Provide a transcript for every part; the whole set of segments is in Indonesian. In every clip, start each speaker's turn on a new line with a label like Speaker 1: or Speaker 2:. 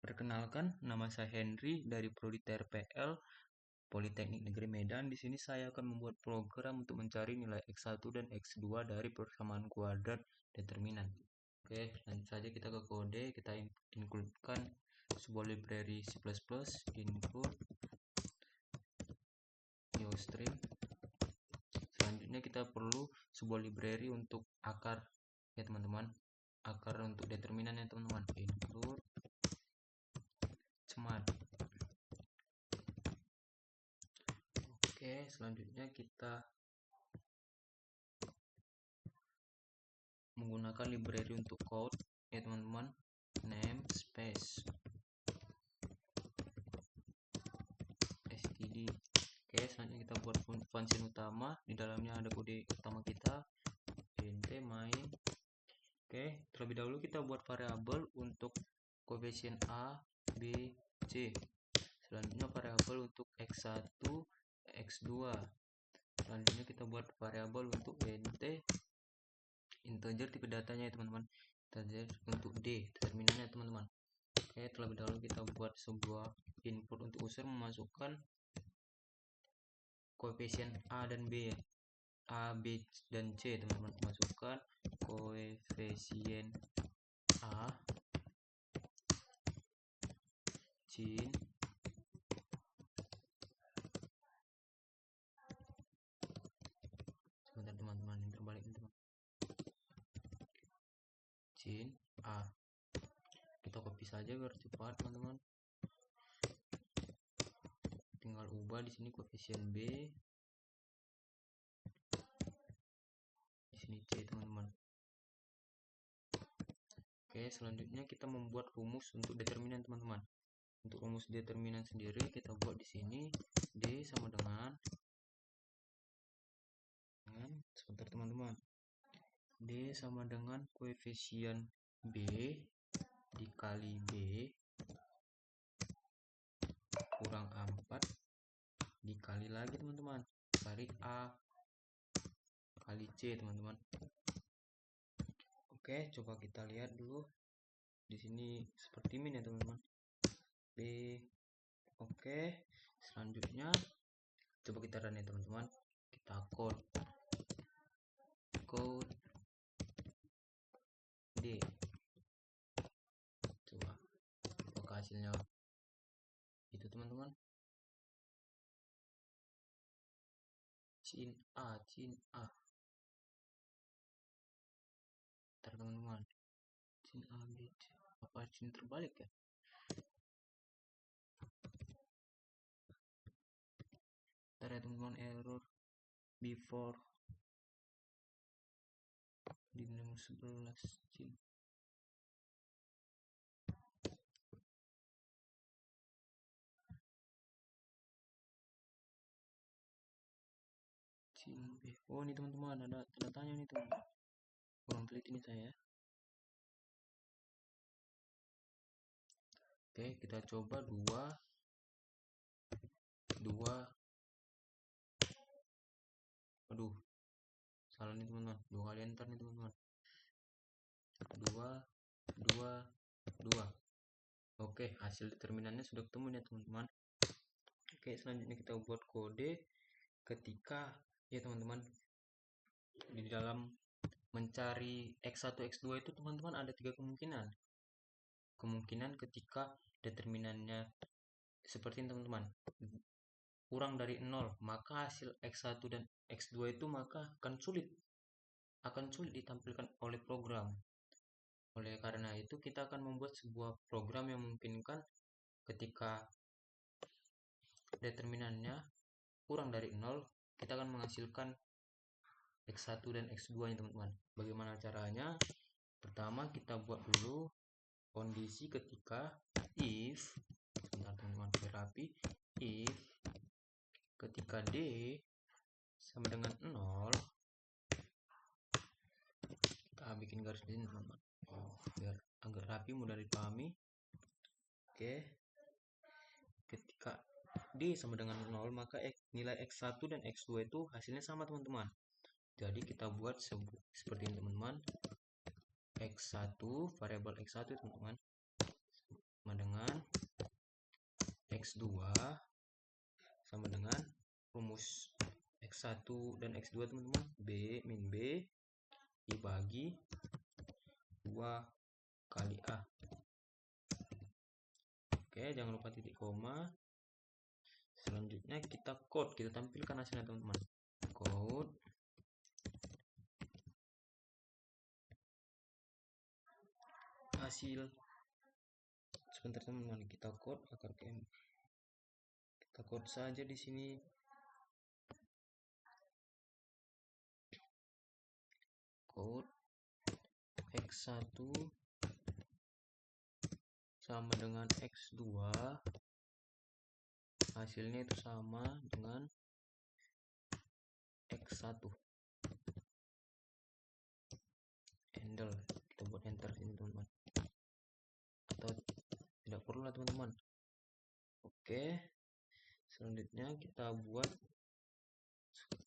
Speaker 1: Perkenalkan, nama saya Henry dari Prodi TRPL Politeknik Negeri Medan. Di sini saya akan membuat program untuk mencari nilai X1 dan X2 dari persamaan kuadrat determinan. Oke, lanjut saja kita ke kode. Kita include-kan sebuah library C++, include newString. Selanjutnya kita perlu sebuah library untuk akar ya teman-teman, akar untuk determinan ya teman-teman, include cmad. Oke, selanjutnya kita menggunakan library untuk code ya teman-teman, namespace std. Oke, selanjutnya kita buat function utama, di dalamnya ada kode utama kita, int main. Oke, terlebih dahulu kita buat variabel untuk koefisien a, b, c. Selanjutnya variabel untuk x1, x2. Selanjutnya kita buat variabel untuk int, integer tipe datanya ya teman-teman, integer untuk d, determinannya teman-teman. Oke, terlebih dahulu kita buat sebuah input untuk user memasukkan koefisien a dan b, a, b, dan c teman-teman. Masukkan koefisien a, cin, sebentar teman-teman, yang terbalik teman-teman, cin a. Kita copy saja biar cepat teman-teman. Tinggal ubah di sini koefisien b, di sini c teman-teman. Oke, selanjutnya kita membuat rumus untuk determinan teman-teman. Untuk rumus determinan sendiri kita buat di sini, d sama dengan sebentar teman-teman, d sama dengan koefisien b dikali b kurang 4 dikali lagi teman-teman, kali a kali c teman-teman. Oke, coba kita lihat dulu di sini seperti ini ya teman-teman, b. Oke, selanjutnya coba kita run ya teman-teman, kita code d. Coba apakah hasilnya itu teman-teman, cin a. Ntar teman-teman, cin a, b, c. Apa cin terbalik ya? Ntar ya teman-teman, error before di 11 cin. Cin b. Oh ini teman-teman, ada tanda tanya nih teman-teman. Kurang teliti ini saya. Oke, kita coba 2. Aduh, salah nih teman-teman, 2 kali enter nih teman-teman. 2. Oke, hasil determinannya sudah ketemu ya teman-teman. Oke, selanjutnya kita buat kode ketika ya teman-teman, di dalam mencari x1 x2 itu teman-teman ada 3 kemungkinan. Kemungkinan ketika determinannya seperti ini teman-teman, kurang dari 0, maka hasil x1 dan x2 itu maka akan sulit ditampilkan oleh program. Oleh karena itu kita akan membuat sebuah program yang memungkinkan ketika determinannya kurang dari 0, kita akan menghasilkan x1 dan x2 nya teman-teman. Bagaimana caranya? Pertama kita buat dulu kondisi ketika if, sebentar teman-teman biar rapi, if ketika d sama dengan 0, kita bikin garis di sini teman-teman, biar agak rapi, mudah dipahami. Oke, ketika d sama dengan 0, maka nilai x1 dan x2 itu hasilnya sama teman-teman. Jadi kita buat seperti ini teman-teman, x1, variabel x1 teman-teman, sama dengan X2 sama dengan rumus X1 dan X2 teman-teman, B min B dibagi 2 kali A. Oke, jangan lupa titik koma. Selanjutnya kita tampilkan hasilnya teman-teman. Code hasil. Sebentar teman-teman, kita code agar kita code saja di sini. Code X1 sama dengan X2, hasilnya itu sama dengan X1. Handle, kita buat enter sini teman-teman, atau tidak perlu lah teman-teman. Oke, selanjutnya kita buat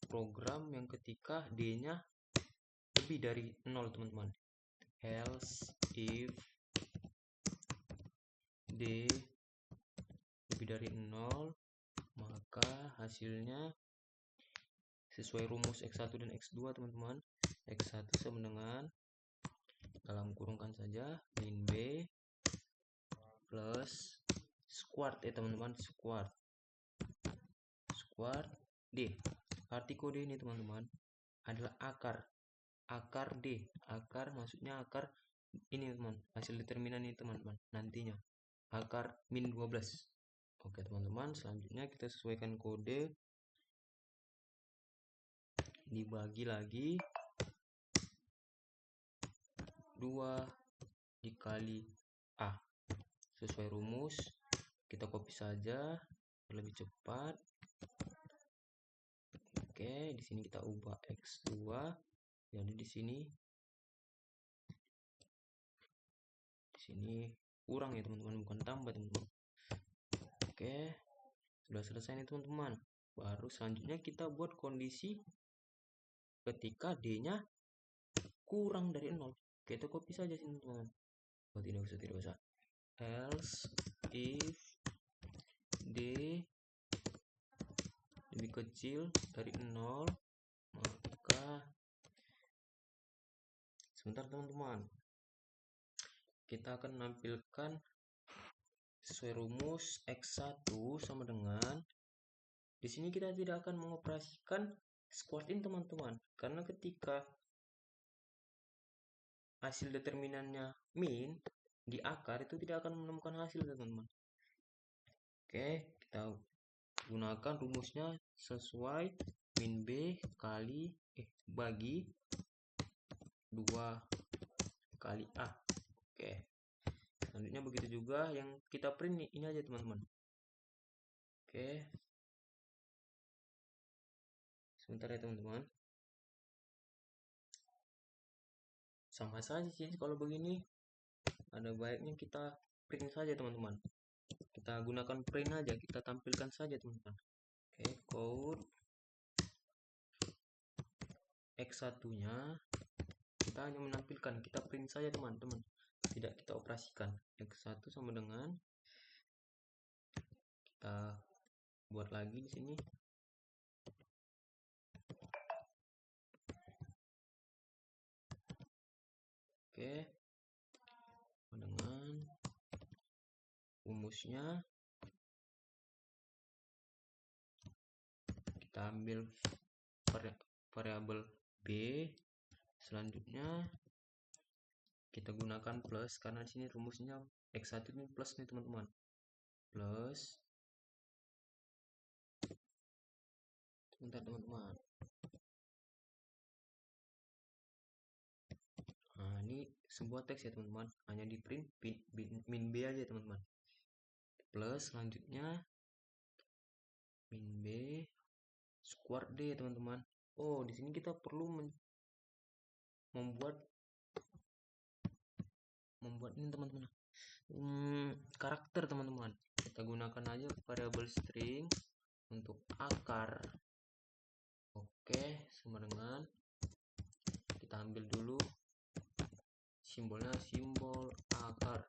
Speaker 1: program yang ketika D nya lebih dari 0 teman-teman. Else if D lebih dari 0, maka hasilnya sesuai rumus X1 dan X2 teman-teman. X1 sama dengan, dalam kurungkan saja, min B plus squared ya teman-teman, squared D. Arti kode ini teman-teman adalah akar D. Akar maksudnya akar ini teman, hasil determinan ini teman-teman, nantinya akar min 12. Oke teman-teman, selanjutnya kita sesuaikan kode, dibagi lagi 2 dikali A sesuai rumus. Kita copy saja lebih cepat. Oke, di sini kita ubah X2 jadi di sini kurang ya teman-teman, bukan tambah teman-teman. Oke, sudah selesai nih teman-teman. Baru selanjutnya kita buat kondisi ketika D nya kurang dari 0. Kita copy saja sini teman-teman. Oh, tidak usah. Else if D lebih kecil dari 0, maka sebentar teman-teman, kita akan menampilkan sesuai rumus X1 sama dengan, di sini kita tidak akan mengoperasikan squared in teman-teman, karena ketika hasil determinannya min di akar itu tidak akan menemukan hasil teman-teman. Oke, kita gunakan rumusnya sesuai min B bagi 2 kali A. Oke, selanjutnya begitu juga yang kita print ini aja teman-teman. Oke, sebentar ya teman-teman. Sama saja sih kalau begini, ada baiknya kita print saja teman-teman. Kita gunakan print aja, kita tampilkan saja teman-teman. Oke, code X1 nya kita hanya menampilkan, kita print saja teman-teman, tidak kita operasikan. X1 sama dengan, kita buat lagi di sini. Oke, dengan rumusnya kita ambil variabel B, selanjutnya kita gunakan plus karena di sini rumusnya X1 ini plus nih teman-teman, plus, sebentar teman-teman. Nah, ini sebuah teks ya teman-teman, hanya di print min B aja teman-teman. Plus selanjutnya min B squared D teman-teman. Oh, di sini kita perlu membuat ini teman-teman, karakter teman-teman. Kita gunakan aja variabel string untuk akar. Oke, sama dengan, kita ambil dulu simbolnya, simbol akar.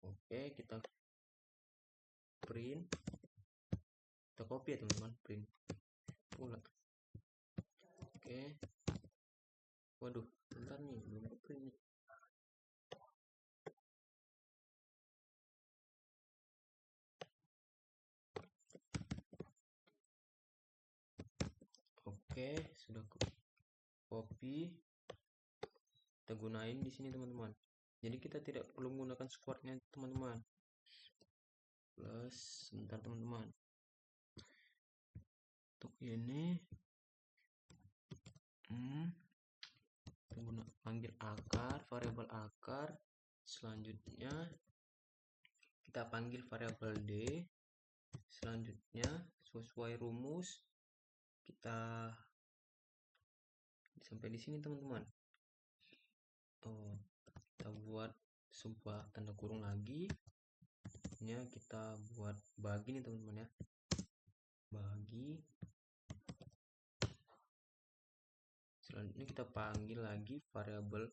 Speaker 1: Oke, kita print, kita copy ya teman-teman, print pula. Oke, waduh bentar nih, belum ke print nih. Oke, sudah copy, kita gunain di sini teman-teman. Jadi kita tidak perlu menggunakan squartnya teman-teman. Plus, sebentar teman-teman. Untuk ini, kita panggil akar, variabel akar. Selanjutnya kita panggil variabel d. Selanjutnya sesuai rumus kita sampai di sini teman-teman. Kita buat sebuah tanda kurung lagi. Kita buat bagi nih teman-teman ya, bagi. Selanjutnya kita panggil lagi variabel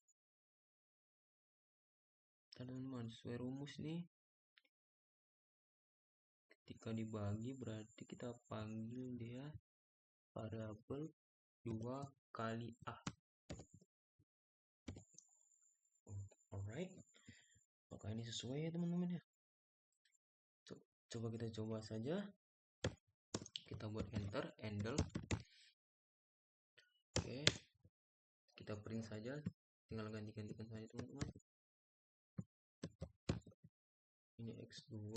Speaker 1: teman-teman sesuai rumus nih. Ketika dibagi berarti kita panggil dia variabel 2 kali A. Alright, apakah ini sesuai ya teman-teman ya? Coba kita coba saja. Kita buat enter, handle. Oke, kita print saja, tinggal ganti-gantikan saja teman-teman. Ini x2,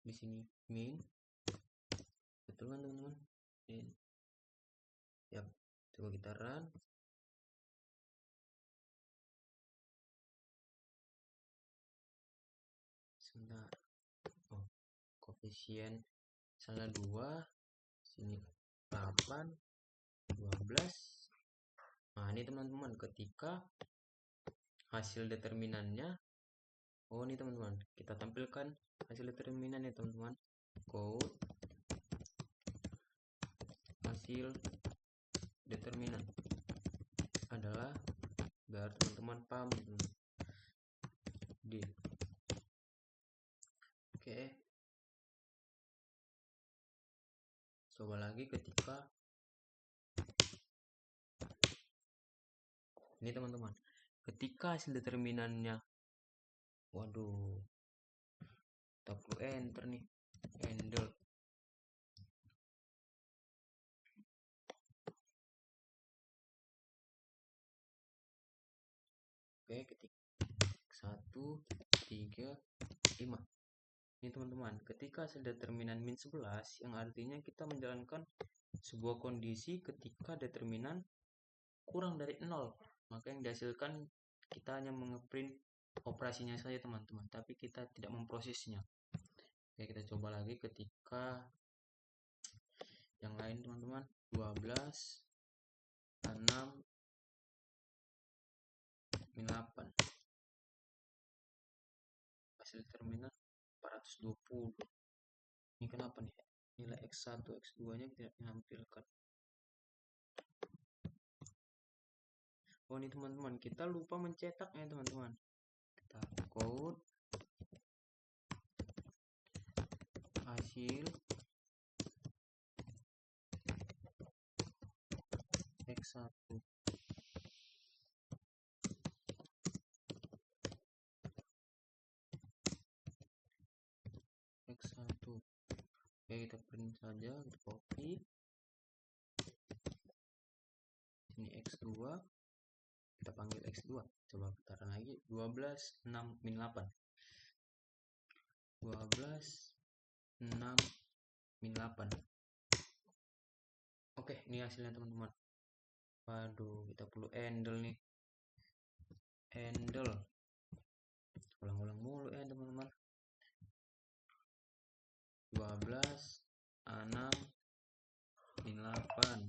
Speaker 1: di sini min, betul kan teman-teman? Yap, coba kita run. Sebentar. Koefisien salah 2, sini 8, 12. Nah ini teman-teman, ketika hasil determinannya, ini teman-teman, kita tampilkan hasil determinannya teman-teman. Code hasil determinan adalah, biar teman-teman paham D. Oke, coba lagi ketika ini teman-teman, ketika hasil determinannya, waduh, kita perlu enter nih, handle. Oke, ketika 1, 3, 5. Ini teman-teman, ketika hasil determinan min 11, yang artinya kita menjalankan sebuah kondisi ketika determinan kurang dari 0, maka yang dihasilkan kita hanya mengeprint operasinya saja teman-teman, tapi kita tidak memprosesnya. Oke, kita coba lagi ketika yang lain teman-teman, 12, 6, min 8. Hasil determinan 420. Ini kenapa nih? Nilai X1, X2 nya tidak ditampilkan. Ini teman-teman, kita lupa mencetaknya teman-teman. Kita code hasil X1. X1. Oke, kita print saja, kita copy. Ini X2. Kita panggil X2. Coba kita run lagi. 12, 6, min 8. 12, 6, min 8. Oke, ini hasilnya teman-teman. Waduh, kita perlu handle nih. Handle. Ulang-ulang mulu ya teman-teman. 12, 6, min 8.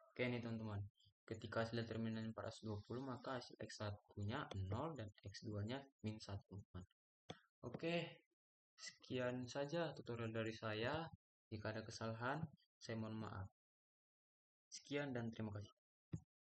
Speaker 1: Oke nih teman-teman. Ketika hasil determinan 420, maka hasil X1-nya 0 dan X2-nya min 1. Oke, sekian saja tutorial dari saya. Jika ada kesalahan, saya mohon maaf. Sekian dan terima kasih.